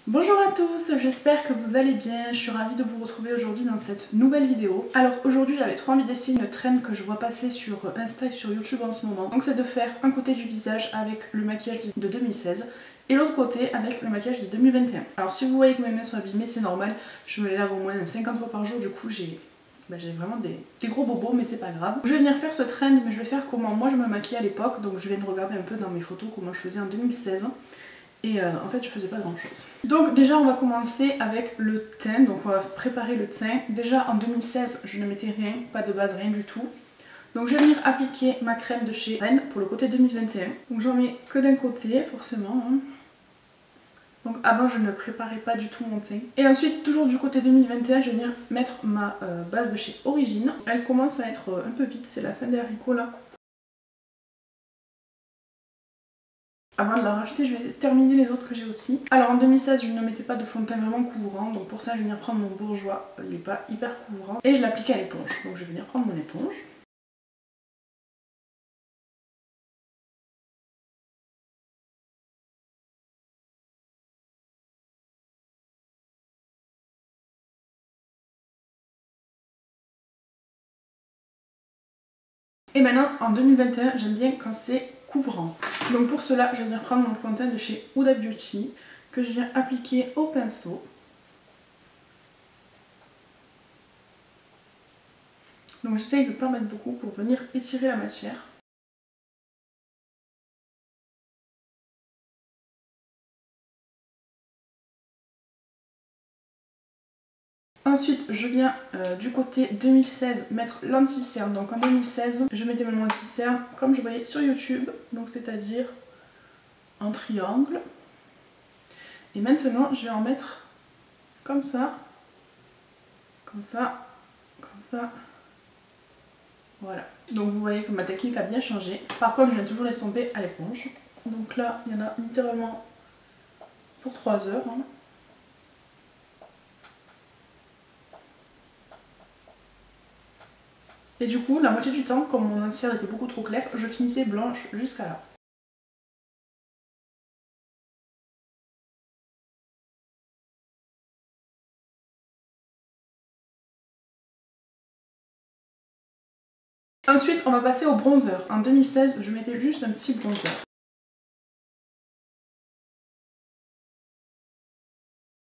Bonjour à tous, j'espère que vous allez bien, je suis ravie de vous retrouver aujourd'hui dans cette nouvelle vidéo. Alors aujourd'hui j'avais trop envie d'essayer une trend que je vois passer sur Insta et sur YouTube en ce moment. Donc c'est de faire un côté du visage avec le maquillage de 2016 et l'autre côté avec le maquillage de 2021. Alors si vous voyez que mes mains sont abîmées, c'est normal, je me les lave au moins 50 fois par jour, du coup j'ai vraiment des gros bobos, mais c'est pas grave. Je vais venir faire ce trend, mais je vais faire comment moi je me maquillais à l'époque, donc je viens de regarder un peu dans mes photos comment je faisais en 2016. Et en fait je faisais pas grand chose. Donc déjà on va commencer avec le teint, donc on va préparer le teint. Déjà en 2016 je ne mettais rien, pas de base, rien du tout. Donc je vais venir appliquer ma crème de chez Rennes pour le côté 2021. Donc j'en mets que d'un côté forcément. Donc avant je ne préparais pas du tout mon teint. Et ensuite toujours du côté 2021 je vais venir mettre ma base de chez Origine. Elle commence à être un peu vite, c'est la fin des haricots là. Avant de la racheter, je vais terminer les autres que j'ai aussi. Alors en 2016, je ne mettais pas de fond de teint vraiment couvrant, donc pour ça je vais venir prendre mon Bourjois, il n'est pas hyper couvrant, et je l'applique à l'éponge. Donc je vais venir prendre mon éponge. Et maintenant en 2021, j'aime bien quand c'est couvrant. Donc pour cela, je vais venir prendre mon fond de teint de chez Huda Beauty, que je viens appliquer au pinceau. Donc j'essaye de ne pas mettre beaucoup pour venir étirer la matière. Ensuite, je viens du côté 2016 mettre l'anti-cerne. Donc en 2016, je mettais mon anti-cerne comme je voyais sur YouTube, donc c'est-à-dire en triangle. Et maintenant, je vais en mettre comme ça, comme ça, comme ça. Voilà. Donc vous voyez que ma technique a bien changé. Par contre, je viens toujours l'estomper à l'éponge. Donc là, il y en a littéralement pour 3 heures. Et du coup, la moitié du temps, comme mon anti-cerne était beaucoup trop clair, je finissais blanche jusqu'à là. Ensuite, on va passer au bronzer. En 2016, je mettais juste un petit bronzer.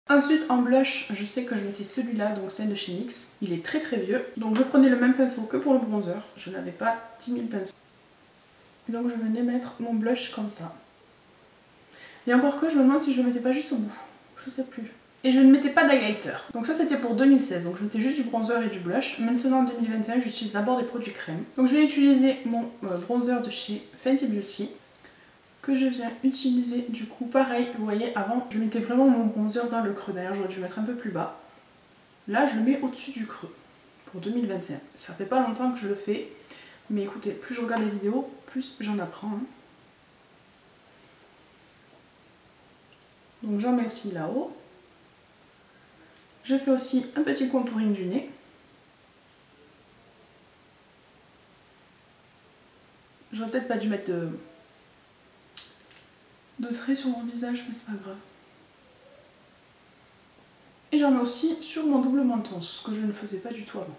Ensuite, en blush, je sais que je mettais celui-là, donc c'est de chez NYX. Il est très très vieux. Donc je prenais le même pinceau que pour le bronzer. Je n'avais pas 10 000 pinceaux. Donc je venais mettre mon blush comme ça. Et encore que, je me demande si je le mettais pas juste au bout. Je sais plus. Et je ne mettais pas d'highlighter. Donc ça c'était pour 2016, donc je mettais juste du bronzer et du blush. Maintenant en 2021, j'utilise d'abord des produits crème. Donc je vais utiliser mon bronzer de chez Fenty Beauty, que je viens utiliser du coup pareil. Vous voyez, avant je mettais vraiment mon bronzer dans le creux. D'ailleurs j'aurais dû le mettre un peu plus bas. Là je le mets au-dessus du creux pour 2021. Ça fait pas longtemps que je le fais, mais écoutez, plus je regarde les vidéos, plus j'en apprends. Donc j'en mets aussi là-haut. Je fais aussi un petit contouring du nez. J'aurais peut-être pas dû mettre de traits sur mon visage, mais c'est pas grave. Et j'en mets aussi sur mon double menton, ce que je ne faisais pas du tout avant.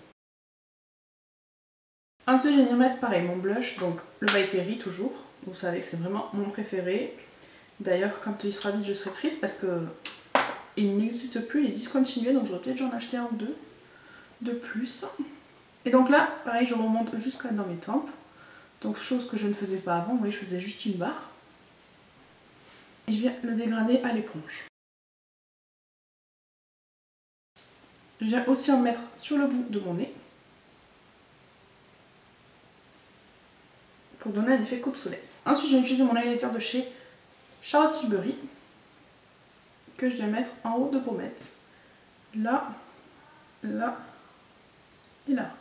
Ensuite, je vais venir mettre pareil mon blush, donc le By Terry toujours. Vous savez que c'est vraiment mon préféré. D'ailleurs, quand il sera vide, je serai triste parce que il n'existe plus, il est discontinué, donc j'aurais peut-être dû en acheter un ou deux de plus. Et donc là, pareil, je remonte jusqu'à dans mes tempes. Donc chose que je ne faisais pas avant, vous voyez, je faisais juste une barre. Et je viens le dégrader à l'éponge. Je viens aussi en mettre sur le bout de mon nez. Pour donner un effet coup de soleil. Ensuite, je vais utiliser mon highlighter de chez Charlotte Tilbury, que je viens mettre en haut de pommette. Là, là et là.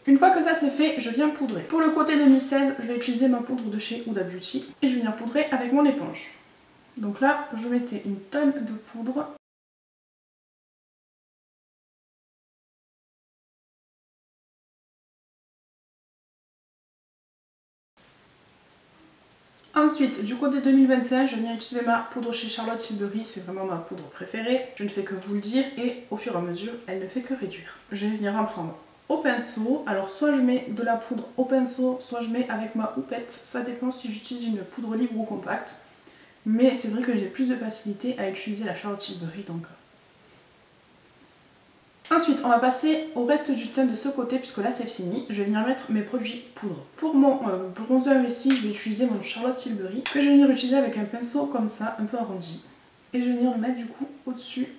Une fois que ça c'est fait, je viens poudrer. Pour le côté 2016, je vais utiliser ma poudre de chez Huda Beauty et je vais venir poudrer avec mon éponge. Donc là, je mettais une tonne de poudre. Ensuite, du côté 2025, je vais venir utiliser ma poudre chez Charlotte Tilbury, c'est vraiment ma poudre préférée. Je ne fais que vous le dire et au fur et à mesure, elle ne fait que réduire. Je vais venir en prendre au pinceau. Alors soit je mets de la poudre au pinceau, soit je mets avec ma houppette. Ça dépend si j'utilise une poudre libre ou compacte. Mais c'est vrai que j'ai plus de facilité à utiliser la Charlotte Tilbury donc. Ensuite, on va passer au reste du teint de ce côté puisque là c'est fini. Je vais venir mettre mes produits poudre. Pour mon bronzer ici, je vais utiliser mon Charlotte Tilbury que je vais venir utiliser avec un pinceau comme ça, un peu arrondi. Et je vais venir le mettre du coup au-dessus.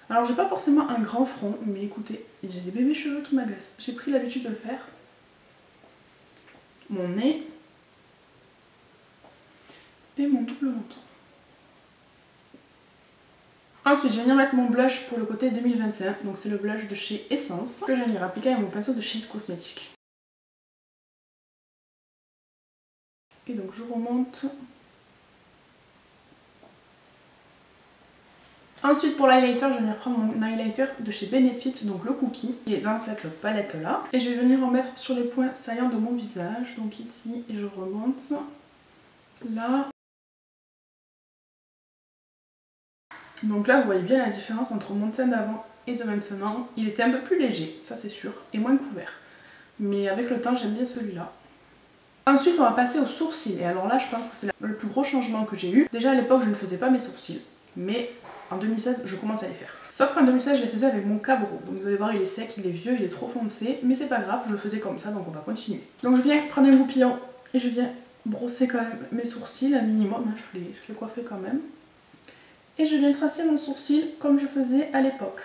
Alors j'ai pas forcément un grand front, mais écoutez, j'ai des bébés cheveux qui m'agacent. J'ai pris l'habitude de le faire. Mon nez et mon double menton. Ensuite, je vais venir mettre mon blush pour le côté 2021. Donc c'est le blush de chez Essence que je vais venir appliquer avec mon pinceau de chez Cosmetics. Et donc je remonte. Ensuite pour l'highlighter, je vais venir prendre mon highlighter de chez Benefit, donc le Cookie, qui est dans cette palette là. Et je vais venir en mettre sur les points saillants de mon visage, donc ici, et je remonte là. Donc là vous voyez bien la différence entre mon teint d'avant et de maintenant. Il était un peu plus léger, ça c'est sûr, et moins couvert. Mais avec le temps j'aime bien celui-là. Ensuite on va passer aux sourcils. Et alors là je pense que c'est le plus gros changement que j'ai eu. Déjà à l'époque je ne faisais pas mes sourcils. Mais en 2016 je commence à les faire. Sauf qu'en 2016 je les faisais avec mon Cabro. Donc vous allez voir il est sec, il est vieux, il est trop foncé. Mais c'est pas grave, je le faisais comme ça donc on va continuer. Donc je viens prendre un goupillon et je viens brosser quand même mes sourcils un minimum. Je les coiffais quand même. Et je viens tracer mon sourcil comme je faisais à l'époque.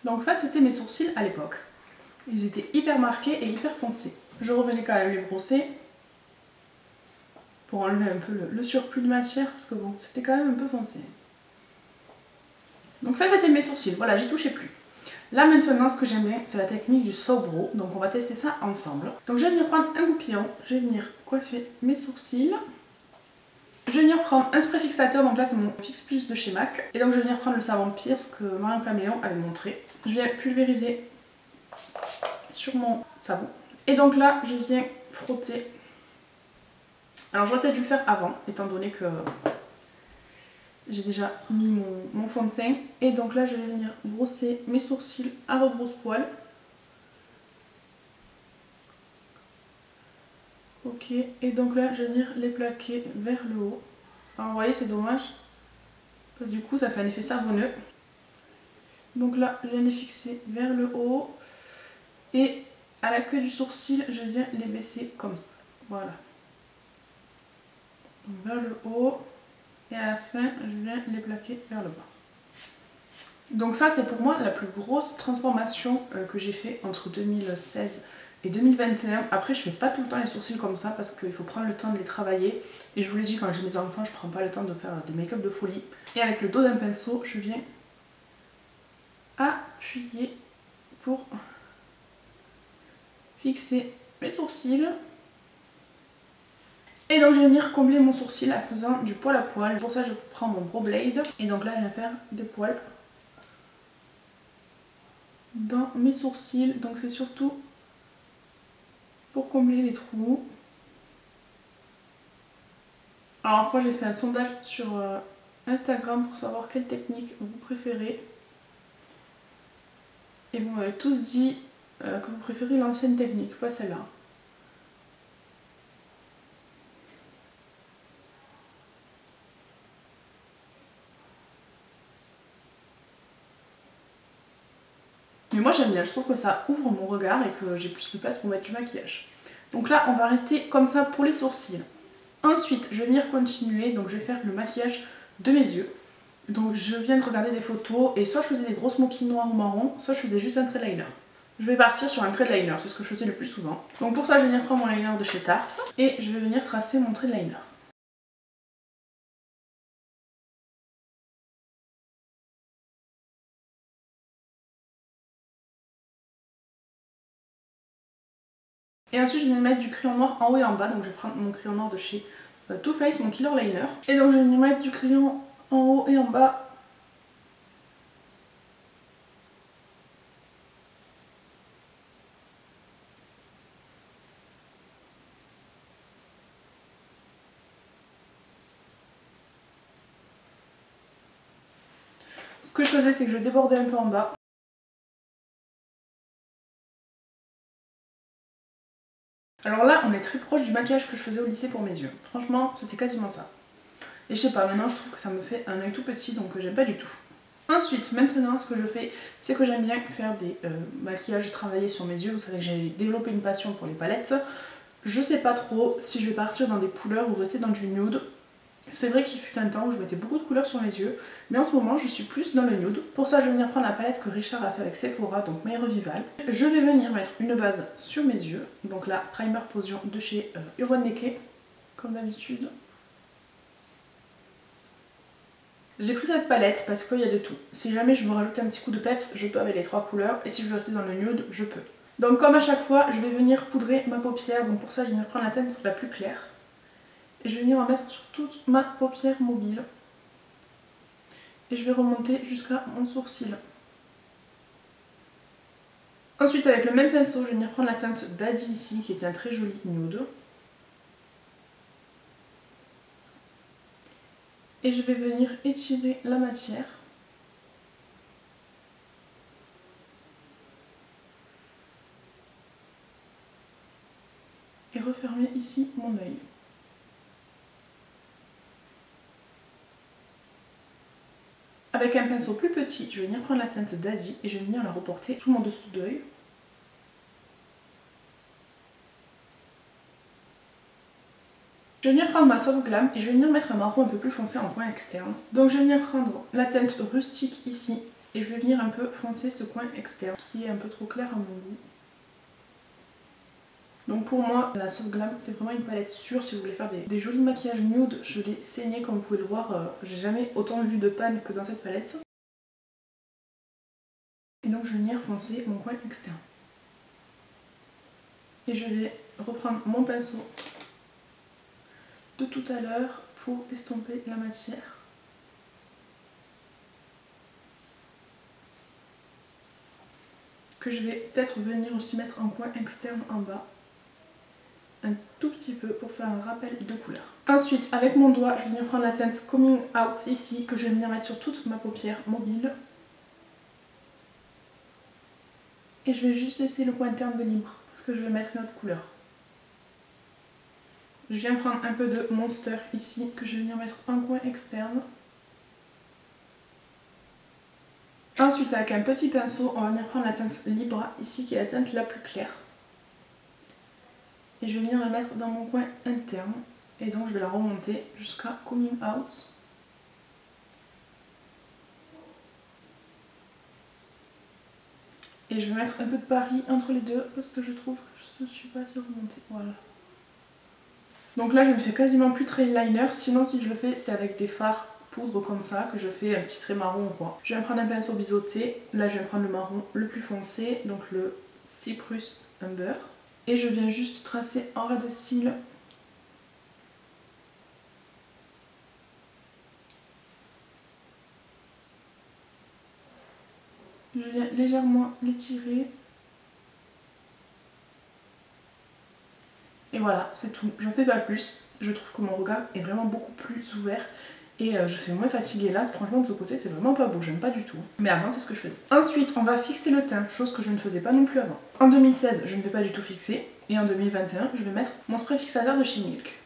Donc ça c'était mes sourcils à l'époque. Ils étaient hyper marqués et hyper foncés. Je revenais quand même les brosser pour enlever un peu le surplus de matière parce que bon, c'était quand même un peu foncé. Donc ça c'était mes sourcils, voilà, j'y touchais plus. Là maintenant ce que j'aime bien c'est la technique du sobro, donc on va tester ça ensemble. Donc je vais venir prendre un goupillon, je vais venir coiffer mes sourcils. Je vais venir prendre un spray fixateur, donc là c'est mon Fix Plus de chez MAC. Et donc je vais venir prendre le savon Pierce que Marion Caméléon avait montré. Je viens pulvériser sur mon savon. Et donc là je viens frotter. Alors j'aurais peut-être dû le faire avant, étant donné que j'ai déjà mis mon fond de teint. Et donc là je vais venir brosser mes sourcils à rebrousse-poil. Ok, et donc là je vais venir les plaquer vers le haut. Alors vous voyez c'est dommage, parce que du coup ça fait un effet savonneux. Donc là je viens les fixer vers le haut. Et à la queue du sourcil je viens les baisser comme ça. Voilà. Donc vers le haut. Et à la fin je viens les plaquer vers le bas. Donc ça c'est pour moi la plus grosse transformation que j'ai fait entre 2016 et 2021. Après je fais pas tout le temps les sourcils comme ça parce qu'il faut prendre le temps de les travailler. Et je vous l'ai dit, quand j'ai mes enfants je prends pas le temps de faire des make-up de folie. Et avec le dos d'un pinceau je viens appuyer pour fixer mes sourcils. Et donc je vais venir combler mon sourcil en faisant du poil à poil. Pour ça je prends mon Brow Blade. Et donc là je viens faire des poils dans mes sourcils. Donc c'est surtout pour combler les trous. Alors parfois j'ai fait un sondage sur Instagram pour savoir quelle technique vous préférez. Et vous m'avez tous dit que vous préférez l'ancienne technique, pas celle-là. Mais moi j'aime bien, je trouve que ça ouvre mon regard et que j'ai plus de place pour mettre du maquillage. Donc là on va rester comme ça pour les sourcils. Ensuite je vais venir continuer, donc je vais faire le maquillage de mes yeux. Donc je viens de regarder des photos et soit je faisais des gros smokings noirs ou marron, soit je faisais juste un trait de liner. Je vais partir sur un trait de liner, c'est ce que je faisais le plus souvent. Donc pour ça je vais venir prendre mon liner de chez Tarte et je vais venir tracer mon trait de liner. Et ensuite je vais mettre du crayon noir en haut et en bas, donc je vais prendre mon crayon noir de chez Too Faced, mon Killer Liner. Et donc je vais venir mettre du crayon en haut et en bas. Ce que je faisais, c'est que je débordais un peu en bas. Alors là, on est très proche du maquillage que je faisais au lycée pour mes yeux. Franchement, c'était quasiment ça. Et je sais pas, maintenant je trouve que ça me fait un œil tout petit, donc j'aime pas du tout. Ensuite, maintenant, ce que je fais, c'est que j'aime bien faire des maquillages travaillés sur mes yeux. Vous savez que j'ai développé une passion pour les palettes. Je sais pas trop si je vais partir dans des couleurs ou rester dans du nude. C'est vrai qu'il fut un temps où je mettais beaucoup de couleurs sur mes yeux, mais en ce moment je suis plus dans le nude. Pour ça je vais venir prendre la palette que Richard a fait avec Sephora, donc My Revival. Je vais venir mettre une base sur mes yeux, donc la Primer Potion de chez Urban Decay, comme d'habitude. J'ai pris cette palette parce qu'il y a de tout. Si jamais je veux rajouter un petit coup de peps, je peux avec les 3 couleurs, et si je veux rester dans le nude, je peux. Donc comme à chaque fois, je vais venir poudrer ma paupière, donc pour ça je vais venir prendre la teinte la plus claire. Et je vais venir en mettre sur toute ma paupière mobile. Et je vais remonter jusqu'à mon sourcil. Ensuite, avec le même pinceau, je vais venir prendre la teinte Daddy ici, qui était un très joli nude. Et je vais venir étirer la matière. Et refermer ici mon œil. Avec un pinceau plus petit, je vais venir prendre la teinte Daddy et je vais venir la reporter sous mon dessous d'œil. Je vais venir prendre ma Soft Glam et je vais venir mettre un marron un peu plus foncé en coin externe. Donc je vais venir prendre la teinte rustique ici et je vais venir un peu foncer ce coin externe qui est un peu trop clair à mon goût. Donc pour moi, la Soft Glam, c'est vraiment une palette sûre si vous voulez faire des jolis maquillages nude. Je l'ai saignée comme vous pouvez le voir, j'ai jamais autant vu de panne que dans cette palette. Et donc je vais venir foncer mon coin externe. Et je vais reprendre mon pinceau de tout à l'heure pour estomper la matière. Que je vais peut-être venir aussi mettre en coin externe en bas. Un tout petit peu pour faire un rappel de couleur. Ensuite, avec mon doigt, je vais venir prendre la teinte Coming Out ici, que je vais venir mettre sur toute ma paupière mobile. Et je vais juste laisser le coin interne de libre, parce que je vais mettre une autre couleur. Je viens prendre un peu de Monster ici, que je vais venir mettre en coin externe. Ensuite, avec un petit pinceau, on va venir prendre la teinte Libra ici, qui est la teinte la plus claire. Et je vais venir la mettre dans mon coin interne. Et donc je vais la remonter jusqu'à Coming Out. Et je vais mettre un peu de Paris entre les deux parce que je trouve que je ne suis pas assez remontée. Voilà. Donc là je ne fais quasiment plus de trail liner. Sinon si je le fais c'est avec des fards poudre comme ça que je fais un petit trait marron ou quoi. Je vais prendre un pinceau biseauté. Là je vais prendre le marron le plus foncé. Donc le Cyprus Umber. Et je viens juste tracer en ras de cils. Je viens légèrement l'étirer. Et voilà, c'est tout. Je ne fais pas plus. Je trouve que mon regard est vraiment beaucoup plus ouvert. Et je fais moins fatiguée là. Franchement, de ce côté, c'est vraiment pas beau. J'aime pas du tout. Mais avant, c'est ce que je faisais. Ensuite, on va fixer le teint. Chose que je ne faisais pas non plus avant. En 2016, je ne vais pas du tout fixer. Et en 2021, je vais mettre mon spray fixateur de chez Milk.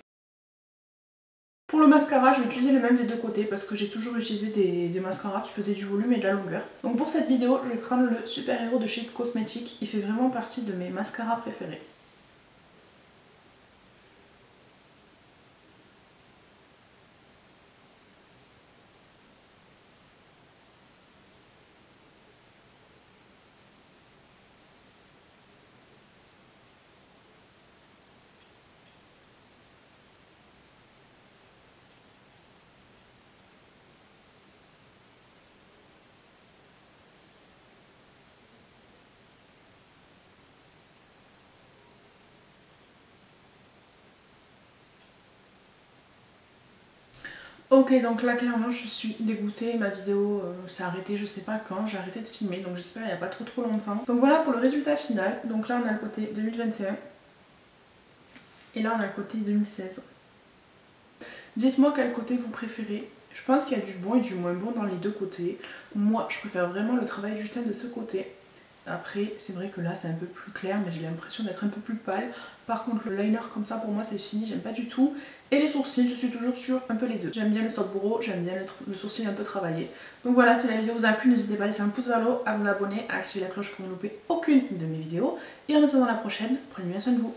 Pour le mascara, je vais utiliser le même des deux côtés parce que j'ai toujours utilisé des mascaras qui faisaient du volume et de la longueur. Donc pour cette vidéo, je vais prendre le Super Hero de chez It Cosmetics. Il fait vraiment partie de mes mascaras préférés. Ok, donc là clairement je suis dégoûtée, ma vidéo s'est arrêtée, je sais pas quand, j'ai arrêté de filmer, donc j'espère il n'y a pas trop longtemps. Donc voilà pour le résultat final, donc là on a le côté 2021 et là on a le côté 2016. Dites-moi quel côté vous préférez. Je pense qu'il y a du bon et du moins bon dans les deux côtés. Moi je préfère vraiment le travail du teint de ce côté. Après c'est vrai que là c'est un peu plus clair mais j'ai l'impression d'être un peu plus pâle. Par contre le liner comme ça pour moi c'est fini, j'aime pas du tout. Et les sourcils je suis toujours sur un peu les deux. J'aime bien le soft brow, j'aime bien le sourcil un peu travaillé. Donc voilà, si la vidéo vous a plu n'hésitez pas à laisser un pouce vers le haut, à vous abonner, à activer la cloche pour ne louper aucune de mes vidéos. Et en attendant la prochaine, prenez bien soin de vous.